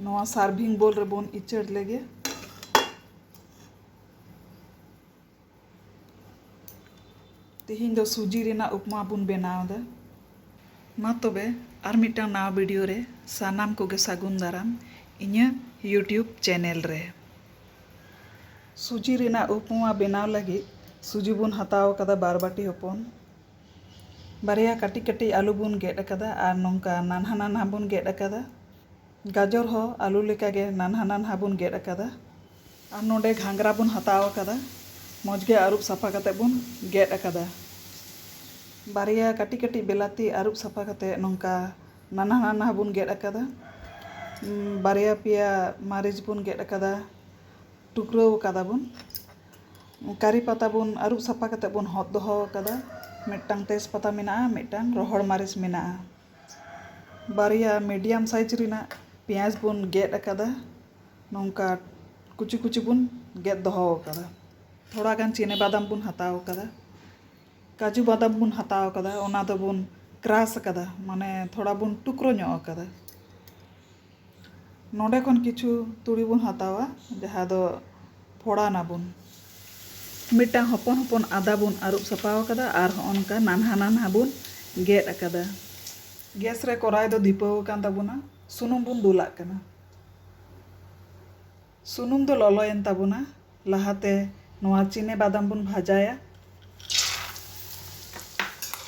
नवा सार्विंग बोल रे बोन इचड़ लेगे। तेहिं दो सूजी रेना उपमा बुन बनाव दा। मा तबे आर मिटांग नवा वीडियो रे सानाम कोगे सागुन दाराम इन्या यूट्यूब चैनल रे। सूजी रेना उपमा बनाव लगी सूजी बुन हताव कदा 2 बाटी हपन। बारिया काटी काटी आलू बुन गेड अकदा और नोंका नानहा नानहा बुन गेड अकदा। गाजर हो आलू लेका गे नानहा नानहा बुन गेड अकदा। और नोंडे घांगरा बुन हताव अकदा मौजगे आरुब सफा कते बुन गेड अकदा। बारिया काटी काटी बेलाती आरुब सफा कते नोंका नानहा नानहा बुन गेड अकदा। बारिया पिया मारिच बुन गेड अकदा टुकरो अकदा बुन। करी पता बुन आरुब सफा कते बुन हot दोहो अकदा। मिट्टांग तेज पता मेना मिट्टांग रोहड़ मारिच मेना। बारिया मीडियम साइज रिना पियाज बुन गेड अकदा नोंका कुची कुची बुन गेद दोहो अकदा। थोड़ा गान चीने बादाम बुन हताव अकदा। काजू बादाम बुन हताव अकदा ओना दो बुन क्रश अकदा माने थोड़ा बुन टुकरो ᱧᱚᱜ अकदा। नोंडे खन किछु तुड़ी बुन हतावा जहाँ दो फोड़ाना बुन। मिट्टांग हपन हपन आदा बुन आरुब सफाव अकदा और होनका नानहा नानहा बुन गेड अकदा। गैस रे कोराई दो दीपाव कान ताबुना सुनुम बुन दुलाग कना। सुनुम दो लoloयन ताबुना लाहाते नोआ चीने बादाम बुन भाजाया।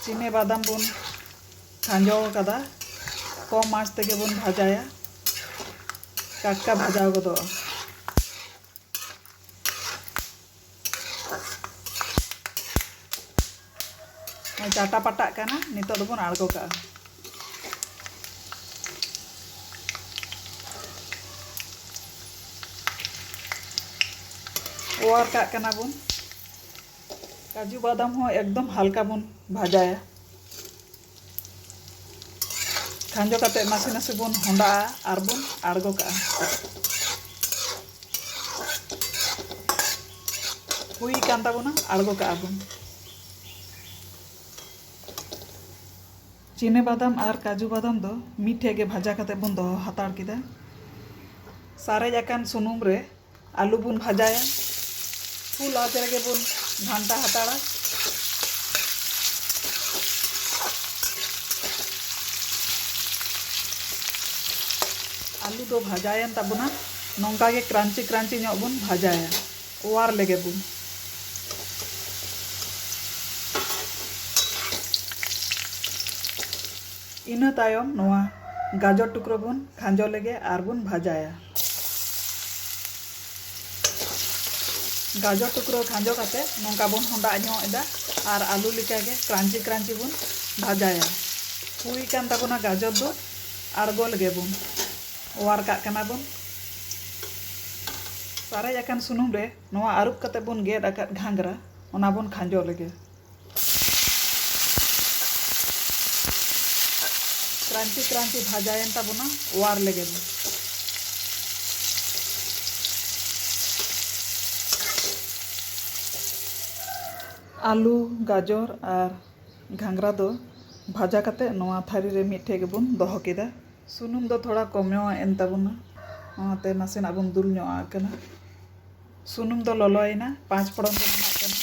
चीने बादाम बुन खांजो अकदा कम आंच तेगे बुन भाजाया काटका भाजाव गदो। चाटा पाटा कना नितो दो बुन आड़गो का। ओवर का कना बुन काजू बादाम हो एकदम हल्का बुन भाजाया। खांजो कते नासे नासे बुन होंडा और बुन आड़गो का। हुई कान ताबुना आड़गो का बुन। चीने बादाम और काजू बादाम दो मीठे गे भाजा कते बुन दो हताड़ किदा। सारेज अकान सुनुम रे आलू बुन भाजाया फुल आँच रेगे बुन घांटा हताड़ा। आलू दो भाजायन ताबुना नोंका गे क्रांची क्रांची ᱧᱚᱜ बुन भाजाया ओवार लेगे बुन। इना तायम नोआ गाजर टुकरो बुन खांजो लेगे और बुन भाजाया। गाजर टुकरो खांजो काते नोंका बुन होंडा ᱧᱚᱜ एदा और आलू लेका गे क्रांची क्रांची बुन भाजाया। हुई कान ताबुना गाजर दो आड़गो लेगे बुन ओवार का कना बुन। सारे अकान सुनुम रे नोआ आरुब कते बुन गेड अकाद घांगरा ओना बुन खांजो लेगे। क्रांची क्रांची भाजायन ताबुना ओवार लेगे बुन। आलू गाजर और घांगरा दो भाजा कते नोआ थारी रे मिठे गे बुन दोहो केदा। सुनुम दो थोड़ा कमयो एन ताबुना ओनाते नासेना बुन दुल ᱧᱚᱜ आकना। सुनुम दो लoloयना 5 फोड़न बुन एमक कना।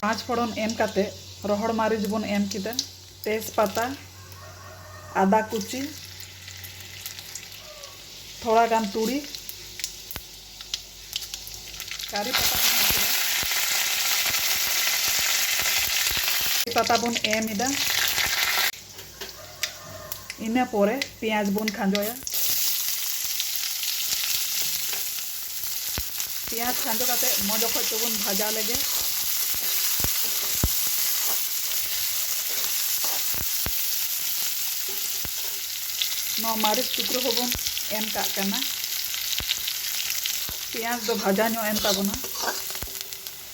5 फोड़न एम काते रोहड़ मारिच बुन एम किदा तेज पता आदा कुची थोड़ा गान तुड़ी करी पता पता बुन एम इदा। इना पोरे पियाज बुन खांजोया। पियाज खांजो काते मज खज तो बुन भाजा लेगे। नो मारिच टुकरो हो बुन एम का कना। पियाज दो भाजा ᱧᱚᱜ एन ताबुना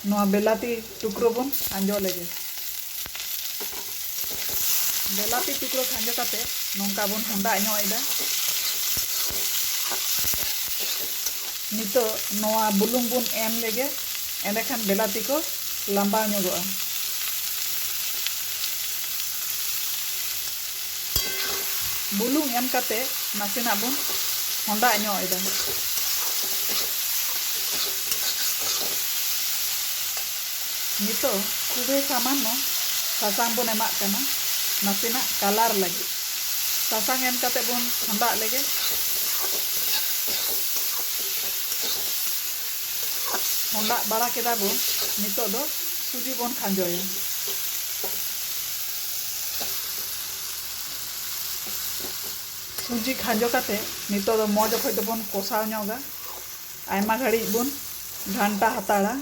नो बेलाती टुकरो बुन खांजो लेगे। बेलाती टुकरो खांजो काते नोंका बुन होंडा ᱧᱚᱜ एदा। नितो नोआ बुलुंग बुन एम लेगे एंडेखान बेलाती को लंबा ᱧᱚᱜᱚᱜᱼᱟ। बुलुंग एम कते नासेना बन होंडा ᱧᱚᱜ ᱮᱫᱟ। नितो खूबे सामान्य सासांग बन एमाक कना नासेना कलर लगे सासांग एम कते बन होंडा लेगे होंडा बड़ा केदा बन नितो दो सुजी बन खांजोया। सुजी खांजो कते नितो दो मौज खoj दो बन कोसाव ᱧᱚᱜᱟ आयमा घड़ी बन घंटा हताड़ा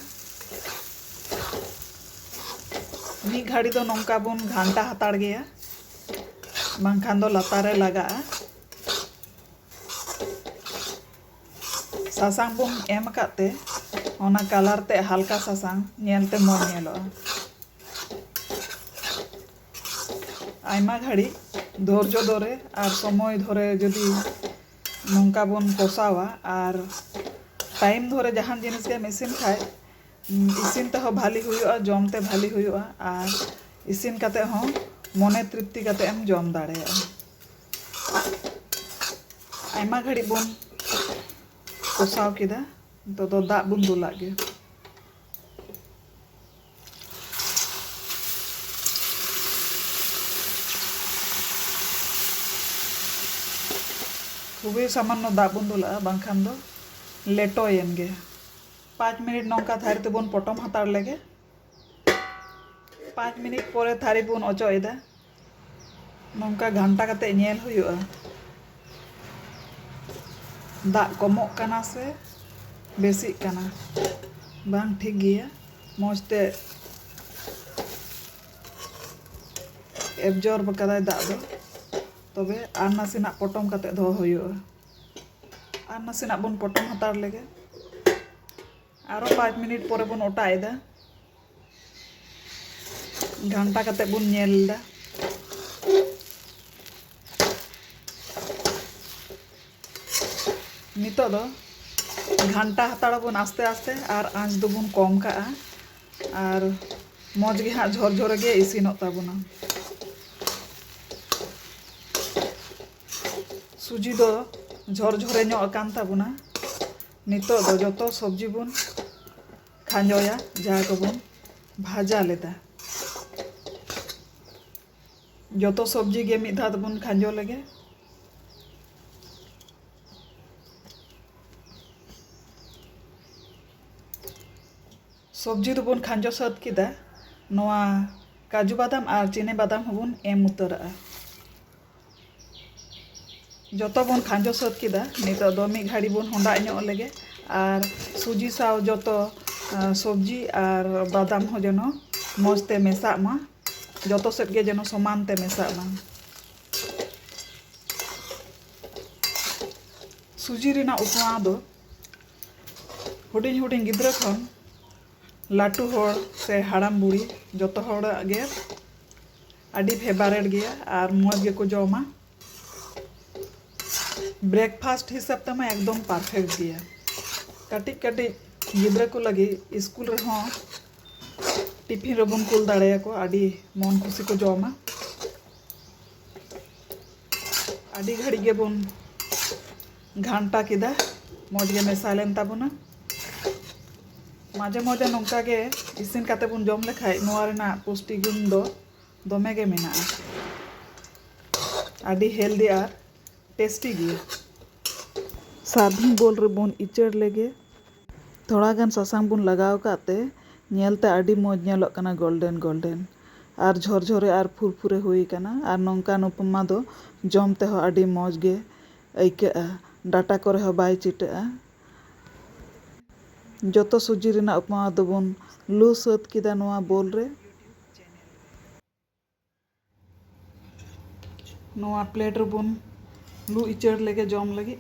मी घड़ी दो नौका बन घंटा हताड़ गया बांखान दो लतारे लगा सासांग बन एम काते ओना कलर ते हल्का सासांग नेलते मौज नेलोआ। आयमा घड़ी धैर्य धरे और समय धरे जदि नौका बन कोसावा और टाइम धरे जहान जिनिस के इसिन खाए इसिन ते हो भाली हुयुआ जमते भाली हुयुआ और इसिन काते हो मने तृप्ति काते एम जम दाड़ेया। आयमा घड़ी बन कोसाव किदा तो दाग बन दुलाग गे खूबे सामान्य दाग बन दुला बांखान दो लेटोयेन गे 5 मिनट नौका थारी ते बन पटम हताड़ लेगे 5 मिनट पोरे थारी बन ओचो एदा नौका घंटा काते नेल हुयुआ दाग कमोक कना से बेसिक कना बांग ठीक गया मौजते एब्जॉर्ब कदाय दाग दो तबे आर नासेना पटम काते दो हुयुआ आर नासेना बन पटम हताड़ लेगे आरो 5 मिनट पोरे बन ओटा एदा घंटा काते बन नेलदा नितो दो घंटा हताड़ा बन आस्ते आस्ते और आँच दो बन कम का और मौज गे हाँ झोर गे इसिनोग ताबोना। सुजी दो झोरे ᱧᱚᱜ कान ताबोना नितो दो जतो सब्जी बन खांजोया जहाँ को बन भाजा लेदा जतो सब्जी गे मिद धात बन खांजो लेगे सब्जी तो बन खांजो सद किदा नोआ काजू बादाम और चीनी बादाम हबन एम उतरा जतो बन खांजो सद किदा नितो दो मी घड़ी बन होंडा ᱧᱚᱜ लेगे और सुजी साव जतो सब्जी और बादाम हो जनो मौजते मेसाग मा जतो सेट गे जनो समानते मेसाग मा। सुजी रिना उपमा दो हुडिंग हुडिंग गिद्रा खन लाटू होड़ से हाड़ाम बुढ़ी जतो होड़ गे आडी फेवरेट गया और मौज गे को जमा ब्रेकफास्ट हिसाब ते मा एकदम परफेक्ट गया कटिक कटिक गिद्रा को लगी स्कूल रे हो टिफिन रे बन कुल दाड़ेया को आडी मन खुशी को जमा आडी घड़ी गे बन घंटा किदा मौज गे मेसालेन ताबोना माजे माजे नौका गे इसिन काते बन जम लेखाय नोआ रेना पुष्टि गुण दो दमे गे मेना आडी हेल्दी और टेस्टी गया। सार्विंग बोल रे बन इचड़ लेगे थोड़ा गान सासांग बन लगाव काते नेलते आडी मौज नेलोग कना गोल्डन गोल्डन और झोरझोरे और फुरफुरे हुई कना और नौका उपमा दो जमते हो आडी मौज गे आइकाआ डाटा करे हो बाय चिटाआ जतो सुजी रिना उपमा दो बन लू सद किदा नोआ बोल रे नोआ प्लेट रे बन लू इचड़ लेगे जम लगी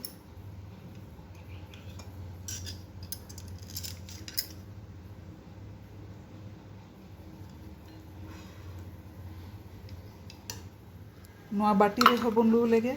नोआ बाटी रे हो बन लू लेगे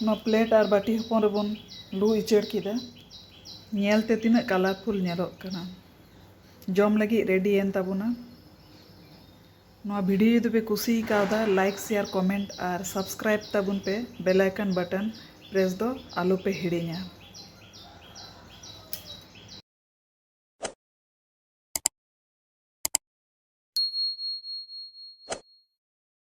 ᱱᱚᱣᱟ ᱯᱞᱮᱴ ᱟᱨ ᱵᱟᱹᱴᱤ ᱦᱚᱯᱚᱱ ᱨᱮᱵᱚᱱ ᱞᱩ ᱩᱪᱟᱹᱲ ᱠᱮᱫᱟ। ᱧᱮᱞᱛᱮ ᱛᱤᱱᱟᱹᱜ ᱠᱟᱞᱟᱨᱯᱷᱩᱞ ᱧᱮᱞᱚᱜ ᱠᱟᱱᱟ। ᱡᱚᱢ ᱞᱟᱹᱜᱤᱫ ᱨᱮᱰᱤᱭᱮᱱ ᱛᱟᱵᱚᱱᱟ। ᱱᱚᱣᱟ ᱵᱷᱤᱰᱤᱭᱳ ᱡᱩᱫᱤ ᱯᱮ ᱠᱩᱥᱤ ᱠᱟᱣᱫᱟ ᱞᱟᱭᱤᱠ ᱥᱮᱭᱟᱨ ᱠᱚᱢᱮᱱᱴ ᱟᱨ ᱥᱟᱵᱥᱠᱨᱟᱭᱤᱵ ᱛᱟᱵᱚᱱ ᱯᱮ, ᱵᱮᱞ ᱟᱭᱠᱚᱱ ᱵᱟᱴᱚᱱ ᱯᱨᱮᱥ ᱫᱚ ᱟᱞᱚᱯᱮ ᱦᱤᱲᱤᱧᱟ।